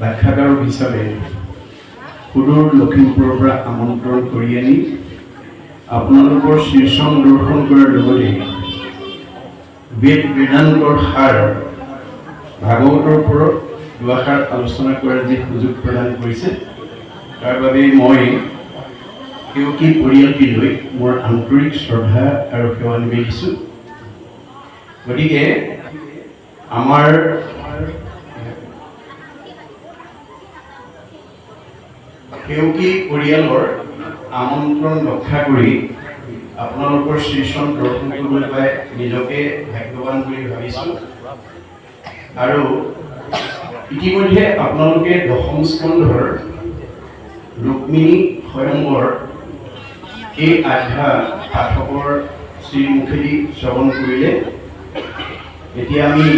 ব্যাখ্যাকাৰক হিসাবে সুদূৰ লখিমপুৰৰ পৰা আমন্ত্ৰণ কৰি আনি আপোনালোকৰ শীৰ্ষণ দৰ্শন কৰাৰ লগতে বেদ বেদান্তৰ সাৰ ভাগৱতৰ ওপৰত দুআষাৰ আলোচনা কৰাৰ যি সুযোগ প্ৰদান কৰিছে তাৰ বাবে মই কেউকি পৰিয়ালটিলৈ মোৰ আন্তৰিক শ্ৰদ্ধা আৰু সেৱা নিবেদিছোঁ। গতিকে আমাৰ কেউকি পৰিয়ালৰ আমন্ত্ৰণ ৰক্ষা কৰি আপোনালোকৰ শীৰ্ষণ দৰ্শন কৰিবলৈ পাই নিজকে ভাগ্যৱান বুলি ভাবিছোঁ। আৰু ইতিমধ্যে আপোনালোকে দশম স্কন্ধৰ ৰুক্মিণী স্বয়ংবৰ এই আধ্যা পাঠকৰ শ্ৰীমুখেদি শ্ৰৱণ কৰিলে। এতিয়া আমি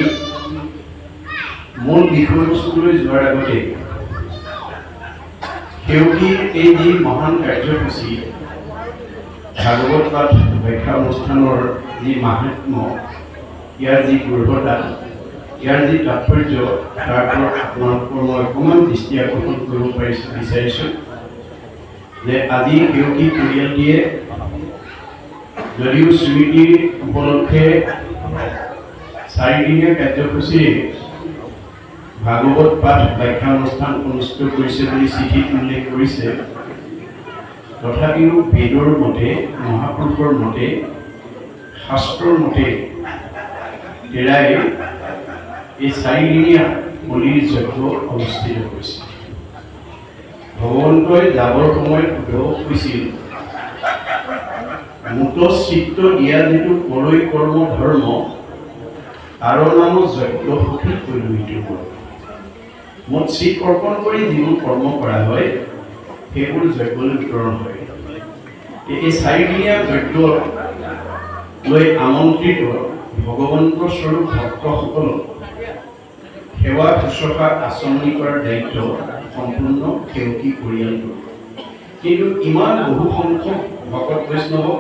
মূল বিষয়বস্তুলৈ যোৱাৰ আগতে কেউকিৰ এই যি মহান কাৰ্যসূচী ভাগৱত পাঠ ব্যাখ্যা অনুষ্ঠানৰ যি মাহাত্ম্য, ইয়াৰ যি গূঢ়তা, ইয়াৰ যি তাৎপৰ্য, তাৰ ওপৰত আপোনালোকৰ মই অকণমান দৃষ্টি আকৰ্ষণ কৰিব বিচাৰিছোঁ যে আজি কেউকি পৰিয়ালটিয়ে যদিও স্মৃতিৰ উপলক্ষে 4 দিনীয়া কাৰ্যসূচীৰে ভাগৱত পাঠ ব্যাখ্যা অনুষ্ঠান অনুষ্ঠিত কৰিছে বুলি চিঠিত উল্লেখ কৰিছে, তথাপিও বেদৰ মতে, মহাপুৰুষৰ মতে, শাস্ত্ৰৰ মতে তেৰাই এই 4 দিনীয়া বলিৰ যজ্ঞ অনুষ্ঠিত কৰিছে। ভগৱন্তই যাবৰ সময়ত উদ্ধৱ কৈছিল, মূত চিত্ত দিয়া যিটো পৰৈ কৰ্ম ধৰ্ম, তাৰ নাম যজ্ঞ সুখী পৰিণত। মত চিত অৰ্পণ কৰি যিবোৰ কৰ্ম কৰা হয় সেইবোৰ যজ্ঞলৈ বিতৰণ হয়। এই 4 দিনীয়া যজ্ঞ লৈ আমন্ত্ৰিত ভগৱন্তৰ স্বৰূপ ভক্তসকলক সেৱা শুশ্ৰূষা আচৰণি কৰাৰ দায়িত্ব সম্পূৰ্ণ কেউকি পৰিয়ালটোৰ। কিন্তু ইমান বহু সংখ্যক ভকত বৈষ্ণৱক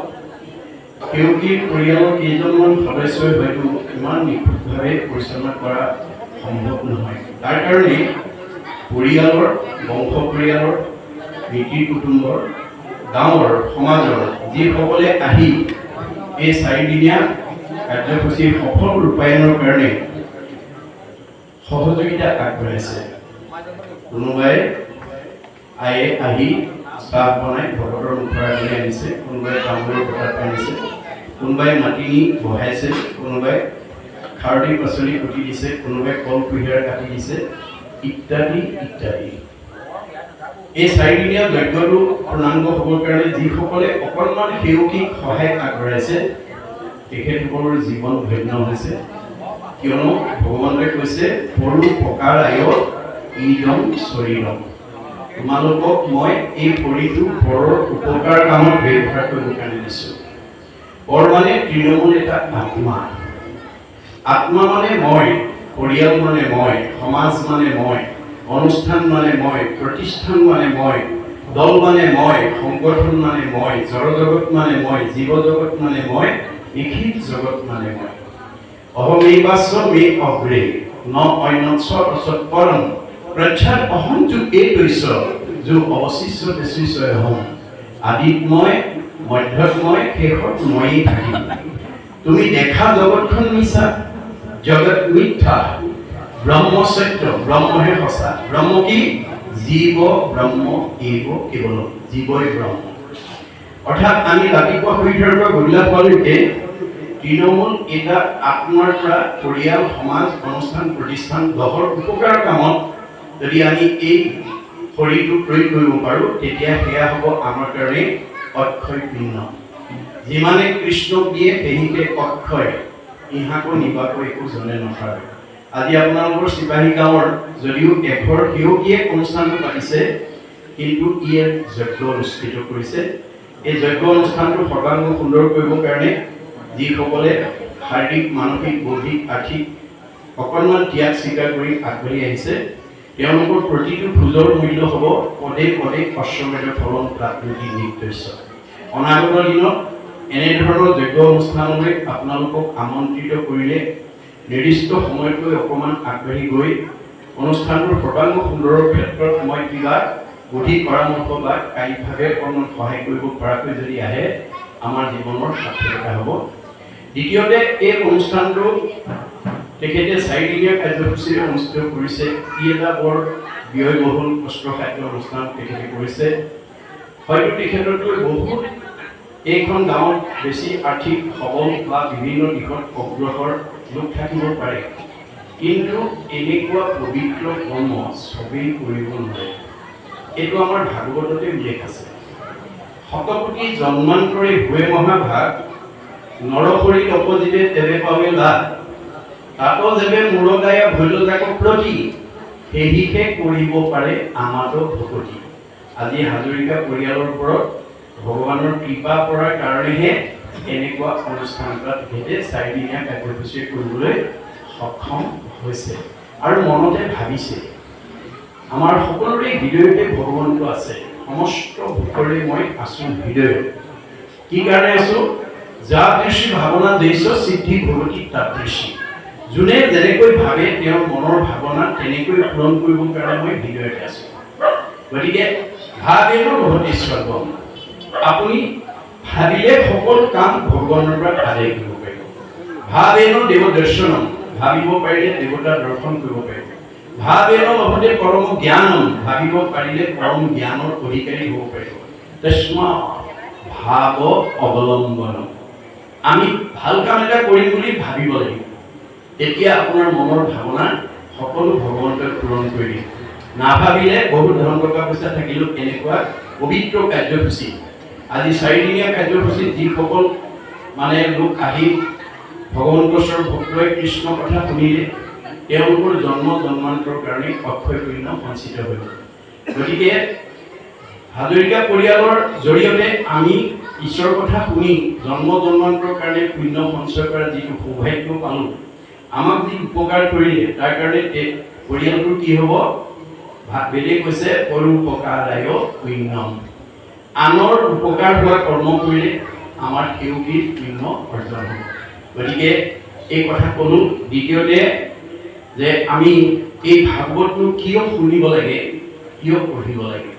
কেউকিৰ পৰিয়ালৰ কেইজনমান সদস্যই হয়তো ইমান নিখুঁতভাৱে পৰিচালনা কৰা সম্ভৱ নহয়। তাৰ কাৰণে পৰিয়ালৰ, বংশ পৰিয়ালৰ, মিতিৰ কুটুম্বৰ, গাঁৱৰ, সমাজৰ যিসকলে আহি এই 4 দিনীয়া কাৰ্যসূচীৰ সফল ৰূপায়ণৰ কাৰণে সহযোগিতা আগবঢ়াইছে। কোনোবাই আহি চাহ বনাই ভকতৰ মুখৰ আগলৈ আনিছে, কোনোবাই তামোলৰ পতাত আনিছে, কোনোবাই মাটিনি বহাইছে, কোনোবাই খাৰলি পাচলি কুটি দিছে, কোনোবাই কল কুঁহিয়াৰ কাটি দিছে, ইত্যাদি ইত্যাদি। এই 4 দিনীয়া যজ্ঞটো পূৰ্ণাংগ হ'বৰ কাৰণে যিসকলে অকণমান সেউকীক সহায় আগবঢ়াইছে তেখেতসকলৰ জীৱন ধন্য হৈছে। কিয়নো ভগৱানে কৈছে, পৰু পকাৰ আয় ইদম শৰীৰম, তোমালোকক মই এই শৰীৰটো পৰৰ উপকাৰ কামত ব্যৱহাৰ কৰিব কাৰণে দিছোঁ। পৰ মানে তৃণমূল এটা আত্মা। আত্মা মানে মই, পৰিয়াল মানে মই, সমাজ মানে মই, অনুষ্ঠান মানে মই, প্ৰতিষ্ঠান মানে মই, দল মানে মই, সংগঠন মানে মই, জড়জগত মানে মই, জীৱ জগত মানে মই, নিখিল জগত মানে মই। অহমেবাস্য মে অগ্ৰে ন অন্যৎস তছত পৰম প্ৰচ্ছদ অহম যো এইতৈছ যো অৱশিষ্য তেস্মিশ্চয় অহম। আদিত মই, মধ্যত মই, শেষত ময়েই থাকিম। তুমি দেখা জগতখন মিছা, জগত মিথ্যা, ব্ৰহ্ম সত্য, ব্ৰহ্মহে সঁচা। ব্ৰহ্ম কি? জীৱ ব্ৰহ্ম এব কেৱল, জীৱই ব্ৰহ্ম। অৰ্থাৎ আমি ৰাতিপুৱা শুই উঠাৰ পৰা গধূলা হোৱালৈকে তৃণমূল এটা আত্মাৰ পৰা পৰিয়াল, সমাজ, অনুষ্ঠান, প্ৰতিষ্ঠান, দহৰ উপকাৰ কামত যদি আমি এই শৰীৰটো প্ৰয়োগ কৰিব পাৰোঁ, তেতিয়া সেয়া হ'ব আমাৰ কাৰণে অক্ষয় পুণ্য। যিমানে কৃষ্ণক দিয়ে সেহিকে অক্ষয়, ইহাকো নিবাকো একো জনে নসাৰে। আজি আপোনালোকৰ চিপাহী গাঁৱৰ যদিও এঘৰ সেউকীয়ে অনুষ্ঠানটো পাতিছে, কিন্তু ইয়ে যজ্ঞ অনুষ্ঠিত কৰিছে। এই যজ্ঞ অনুষ্ঠানটো সৰ্বাংগ সুন্দৰ কৰিবৰ কাৰণে যিসকলে শাৰীৰিক, মানসিক, বৌদ্ধিক, আৰ্থিক অকণমান ত্যাগ স্বীকাৰ কৰি আগবাঢ়ি আহিছে, তেওঁলোকৰ প্ৰতিটো ভোজৰ মূল্য হ'ব পদে পদে অশ্বমেধৰ ফলন প্ৰাপ্তি নিৰ্দিশ্য। অনাগত দিনত এনেধৰণৰ যজ্ঞ অনুষ্ঠানলৈ আপোনালোকক আমন্ত্ৰিত কৰিলে নিৰ্দিষ্ট সময়তকৈ অকণমান আগবাঢ়ি গৈ অনুষ্ঠানটোৰ সৰ্বাংগ সুন্দৰৰ ক্ষেত্ৰত মই কিবা বুদ্ধি পৰামৰ্শ বা কায়িকভাৱে অকণমান সহায় কৰিব পৰাকৈ যদি আহে আমাৰ জীৱনৰ সাৰ্থকতা হ'ব। দ্বিতীয়তে এই অনুষ্ঠানটো তেখেতে 4 দিনীয়া কাৰ্যসূচীৰে অনুষ্ঠিত কৰিছে। ই এটা বৰ ব্যয়বহুল কষ্টসাধ্য অনুষ্ঠান তেখেতে কৰিছে। হয়তো তেখেততকৈ বহুত এইখন গাঁৱত বেছি আৰ্থিক সবল বা বিভিন্ন দিশত অগ্ৰসৰ লোক থাকিব পাৰে, কিন্তু এনেকুৱা পবিত্ৰ কৰ্ম চবেই কৰিব নোৱাৰে। এইটো আমাৰ ভাগৱততে উল্লেখ আছে। শতকোটি জন্মান্তৰে হুৱে মহাভাগ, নৰহৰি অপজিতে তেবে পাৱে লাভ, তাতো যেবে মূৰগায়া ভৈল যাক প্ৰতি, সেহিহে কৰিব পাৰে আমাতো ভকতি। আজি হাজৰিকা পৰিয়ালৰ ওপৰত ভগৱানৰ কৃপা পৰাৰ কাৰণেহে এনেকুৱা অনুষ্ঠান এটা তেখেতে 4 দিনীয়া কাৰ্যসূচী কৰিবলৈ সক্ষম হৈছে আৰু মনতে ভাবিছে। আমাৰ সকলোৰে হৃদয়তে ভগৱানটো আছে। সমস্ত ভোকৰে মই আছো হৃদয়ত। কি কাৰণে আছো? যাদৃশী ভাৱনা দেশ সিদ্ধি ভগৱতী তাদৃশী। যোনে যেনেকৈ ভাবে তেওঁৰ মনৰ ভাৱনা তেনেকৈ পূৰণ কৰিবৰ কাৰণে মই হৃদয়তে আছো। গতিকে ভাবেনো ভগৱতী স্বৰ্গম। আপুনি ভাবিলে সকলো কাম ভগৱানৰ পৰা আদায় কৰিব পাৰিব। ভাবেনো দেৱ দৰ্শনম, ভাবিব পাৰিলে দেৱতাৰ দৰ্শন কৰিব পাৰিব। ভাবেনো লভতে পৰম জ্ঞানম, ভাবিব পাৰিলে পৰম জ্ঞানৰ অধিকাৰী হ'ব পাৰিব। তস্মা ভাৱ অৱলম্বন। আমি ভাল কাম এটা কৰিম বুলি ভাবিব লাগিব। তেতিয়া আপোনাৰ মনৰ ভাৱনা সকলো ভগৱন্তই পূৰণ কৰি দিয়ে। নাভাবিলে বহুত ধন টকা পইচা থাকিলেও এনেকুৱা পবিত্ৰ কাৰ্যসূচী, আজি 4 দিনীয়া কাৰ্যসূচীত যিসকল মানে লোক আহি ভগৱন্তৰ ভক্তই কৃষ্ণ কথা শুনিলে, তেওঁলোকৰ জন্ম জন্মান্তৰ কাৰণে অক্ষয় পুণ্য সঞ্চিত হৈ গ'ল। গতিকে হাজৰিকা পৰিয়ালৰ জৰিয়তে আমি ঈশ্বৰৰ কথা শুনি জন্ম জন্মান্তৰ কাৰণে পুণ্য সঞ্চয় কৰাৰ যিটো সৌভাগ্য পালোঁ, আমাক যি উপকাৰ কৰিলে তাৰ কাৰণে পৰিয়ালটোৰ কি হ'ব? বেদে কৈছে পৰোপকাৰায় পুণ্যম। আনৰ উপকাৰ হোৱা কৰ্ম কৰিলে আমাৰ সেউগীৰ পুণ্য অৰ্জন হ'ব। গতিকে এই কথা ক'লোঁ। দ্বিতীয়তে যে আমি এই ভাগৱতটো কিয় শুনিব লাগে, কিয় পঢ়িব লাগে,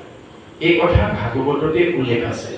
এই কথা ভাগৱততে উল্লেখ আছে।